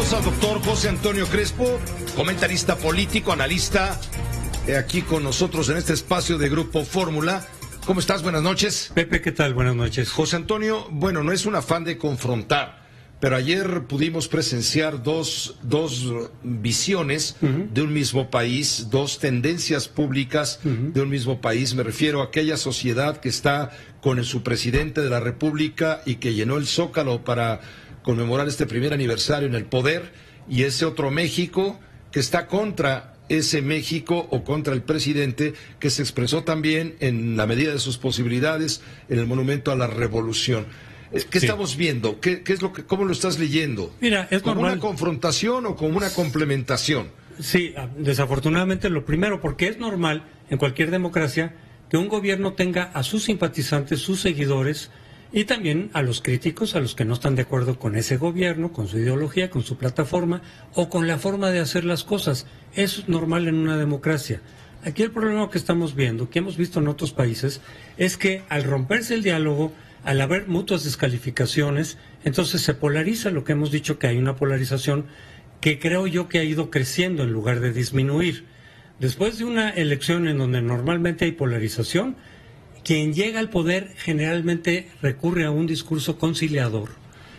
Saludamos al doctor José Antonio Crespo, comentarista político, analista, aquí con nosotros en este espacio de Grupo Fórmula. ¿Cómo estás? Buenas noches. Pepe, ¿qué tal? Buenas noches. José Antonio, bueno, no es un afán de confrontar, pero ayer pudimos presenciar dos visiones de un mismo país, dos tendencias públicas de un mismo país. Me refiero a aquella sociedad que está con su presidente de la República y que llenó el Zócalo para conmemorar este primer aniversario en el poder, y ese otro México que está contra ese México o contra el presidente, que se expresó también en la medida de sus posibilidades en el Monumento a la Revolución. ¿Qué estamos viendo? ¿Qué es lo que, cómo lo estás leyendo? Mira, es ¿como normal. una confrontación o como una complementación? Sí, desafortunadamente lo primero, porque es normal en cualquier democracia que un gobierno tenga a sus simpatizantes, sus seguidores, y también a los críticos, a los que no están de acuerdo con ese gobierno, con su ideología, con su plataforma o con la forma de hacer las cosas. Eso es normal en una democracia. Aquí el problema que estamos viendo, que hemos visto en otros países, es que al romperse el diálogo, al haber mutuas descalificaciones, entonces se polariza. Lo que hemos dicho, que hay una polarización que creo yo que ha ido creciendo en lugar de disminuir. Después de una elección en donde normalmente hay polarización, quien llega al poder generalmente recurre a un discurso conciliador,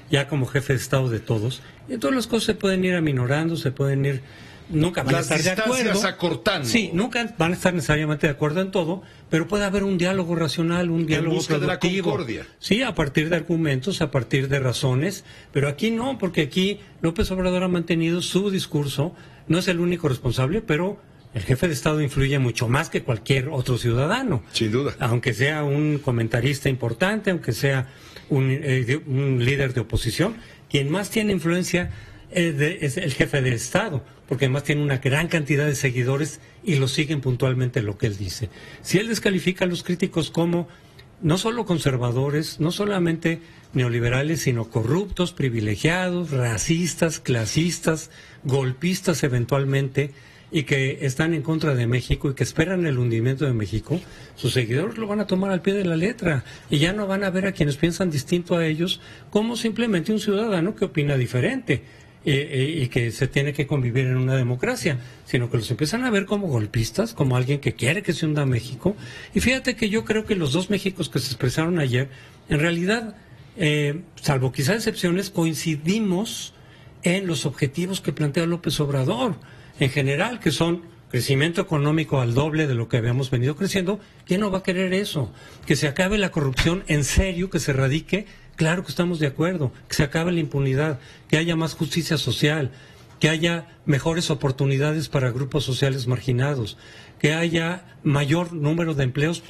ya como jefe de Estado de todos, y todas las cosas se pueden ir aminorando, se pueden ir, nunca van a estar de acuerdo, acortando. Sí, nunca van a estar necesariamente de acuerdo en todo, pero puede haber un diálogo racional, un diálogo en busca productivo, de la concordia. Sí, a partir de argumentos, a partir de razones, pero aquí no, porque aquí López Obrador ha mantenido su discurso, no es el único responsable, pero el jefe de Estado influye mucho más que cualquier otro ciudadano. Sin duda. Aunque sea un comentarista importante, aunque sea un líder de oposición, quien más tiene influencia es el jefe de Estado, porque además tiene una gran cantidad de seguidores y lo siguen puntualmente lo que él dice. Si él descalifica a los críticos como no solo conservadores, no solamente neoliberales, sino corruptos, privilegiados, racistas, clasistas, golpistas eventualmente, y que están en contra de México y que esperan el hundimiento de México, sus seguidores lo van a tomar al pie de la letra y ya no van a ver a quienes piensan distinto a ellos como simplemente un ciudadano que opina diferente y que se tiene que convivir en una democracia, sino que los empiezan a ver como golpistas, como alguien que quiere que se hunda México. Y fíjate que yo creo que los dos Méxicos que se expresaron ayer, en realidad, salvo quizá excepciones, coincidimos en los objetivos que plantea López Obrador en general, que son crecimiento económico al doble de lo que habíamos venido creciendo. ¿Quién no va a querer eso? Que se acabe la corrupción en serio, que se erradique, claro que estamos de acuerdo, que se acabe la impunidad, que haya más justicia social, que haya mejores oportunidades para grupos sociales marginados, que haya mayor número de empleos,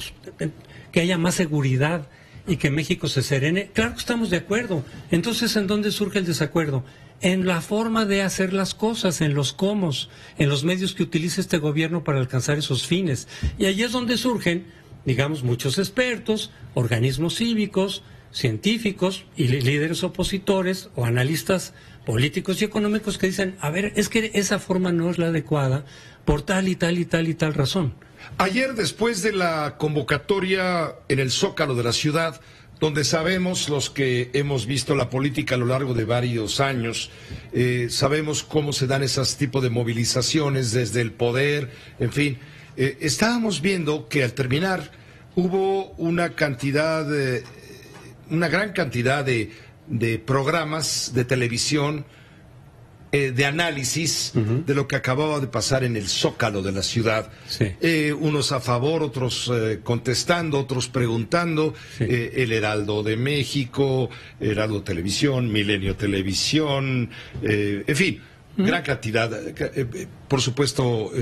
que haya más seguridad y que México se serene. Claro que estamos de acuerdo. Entonces, ¿en dónde surge el desacuerdo? En la forma de hacer las cosas, en los cómo, en los medios que utiliza este gobierno para alcanzar esos fines. Y ahí es donde surgen, digamos, muchos expertos, organismos cívicos, científicos y líderes opositores o analistas políticos y económicos que dicen, a ver, es que esa forma no es la adecuada por tal y tal y tal y tal razón. Ayer, después de la convocatoria en el Zócalo de la ciudad, donde sabemos, los que hemos visto la política a lo largo de varios años, sabemos cómo se dan esos tipos de movilizaciones desde el poder, en fin, estábamos viendo que al terminar hubo una gran cantidad de programas de televisión, de análisis de lo que acababa de pasar en el Zócalo de la ciudad. Sí. Unos a favor, otros contestando, otros preguntando. Sí. El Heraldo de México, Heraldo Televisión, Milenio Televisión, en fin, gran cantidad. Por supuesto,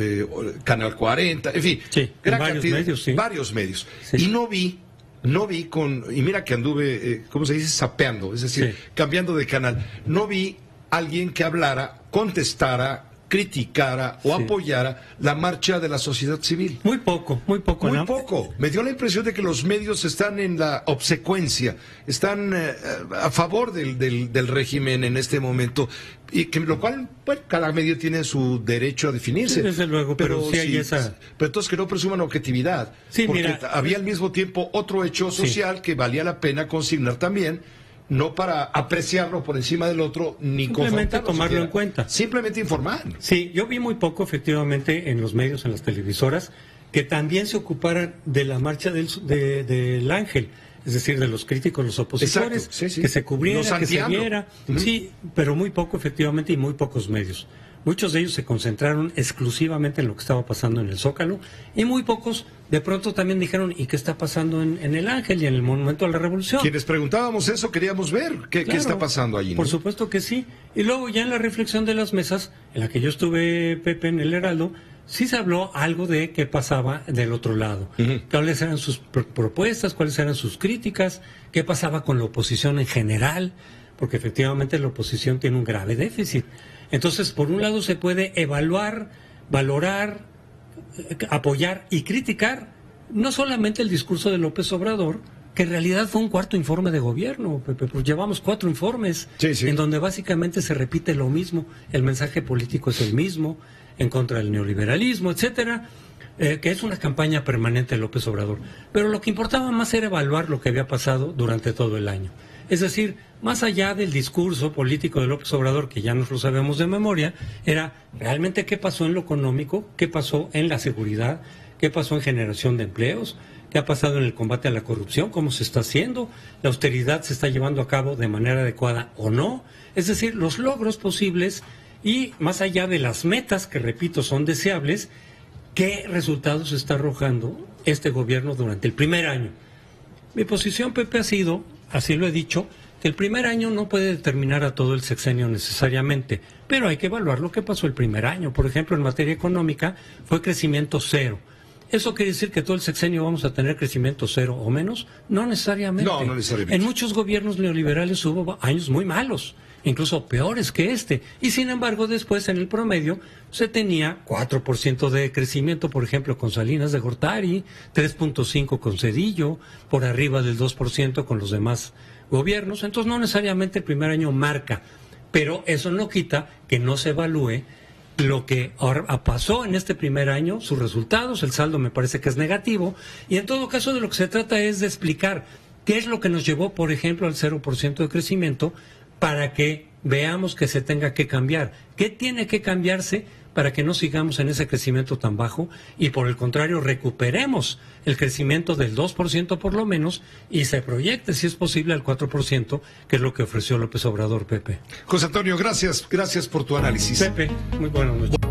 Canal 40, en fin, sí, gran varios cantidad, medios, sí. Varios medios. Sí. Y no vi y mira que anduve, ¿cómo se dice? Zapeando, es decir, sí, cambiando de canal. No vi alguien que hablara, contestara, criticara o sí, apoyara la marcha de la sociedad civil. Muy poco, muy poco. Muy ¿no? poco. Me dio la impresión de que los medios están en la obsecuencia, están a favor del régimen en este momento, y que lo cual, bueno, cada medio tiene su derecho a definirse. Sí, desde luego, pero sí hay esa... Pero entonces que no presuman objetividad, sí, porque mira, había al mismo tiempo otro hecho social, sí, que valía la pena consignar también, no para apreciarlo por encima del otro, ni simplemente confrontarlo. tomarlo en cuenta. Simplemente informar. Sí, yo vi muy poco, efectivamente, en los medios, en las televisoras, que también se ocuparan de la marcha del Ángel, es decir, de los críticos, los opositores, sí. que se cubriera, que se viera. Sí, pero muy poco, efectivamente, y muy pocos medios. Muchos de ellos se concentraron exclusivamente en lo que estaba pasando en el Zócalo, y muy pocos de pronto también dijeron, ¿y qué está pasando en el Ángel y en el Monumento a la Revolución? Quienes preguntábamos eso queríamos ver qué está pasando allí, ¿no? Por supuesto que sí. Y luego ya en la reflexión de las mesas, en la que yo estuve, Pepe, en el Heraldo, sí se habló algo de qué pasaba del otro lado. Cuáles eran sus propuestas, cuáles eran sus críticas, qué pasaba con la oposición en general, porque efectivamente la oposición tiene un grave déficit. Entonces, por un lado se puede evaluar, valorar, apoyar y criticar no solamente el discurso de López Obrador, que en realidad fue un cuarto informe de gobierno, Pepe, pues llevamos 4 informes en donde básicamente se repite lo mismo, el mensaje político es el mismo, en contra del neoliberalismo, etcétera, que es una campaña permanente de López Obrador. Pero lo que importaba más era evaluar lo que había pasado durante todo el año. Es decir, más allá del discurso político de López Obrador, que ya nos lo sabemos de memoria, era realmente qué pasó en lo económico, qué pasó en la seguridad, qué pasó en generación de empleos, qué ha pasado en el combate a la corrupción, cómo se está haciendo, la austeridad se está llevando a cabo de manera adecuada o no. Es decir, los logros posibles y más allá de las metas, que repito, son deseables, qué resultados está arrojando este gobierno durante el primer año. Mi posición, Pepe, ha sido, así lo he dicho, que el primer año no puede determinar a todo el sexenio necesariamente, pero hay que evaluar lo que pasó el primer año. Por ejemplo, en materia económica fue crecimiento cero. ¿Eso quiere decir que todo el sexenio vamos a tener crecimiento cero o menos? No necesariamente. No necesariamente. En muchos gobiernos neoliberales hubo años muy malos, incluso peores que este. Y sin embargo, después en el promedio se tenía 4% de crecimiento, por ejemplo, con Salinas de Gortari, 3.5% con Zedillo, por arriba del 2% con los demás gobiernos. Entonces, no necesariamente el primer año marca, pero eso no quita que no se evalúe lo que pasó en este primer año, sus resultados, el saldo me parece que es negativo, y en todo caso de lo que se trata es de explicar qué es lo que nos llevó, por ejemplo, al 0% de crecimiento, para que veamos que se tenga que cambiar. ¿Qué tiene que cambiarse para que no sigamos en ese crecimiento tan bajo y por el contrario recuperemos el crecimiento del 2% por lo menos y se proyecte, si es posible, al 4%, que es lo que ofreció López Obrador, Pepe? José Antonio, gracias por tu análisis. Pepe, muy buenas noches.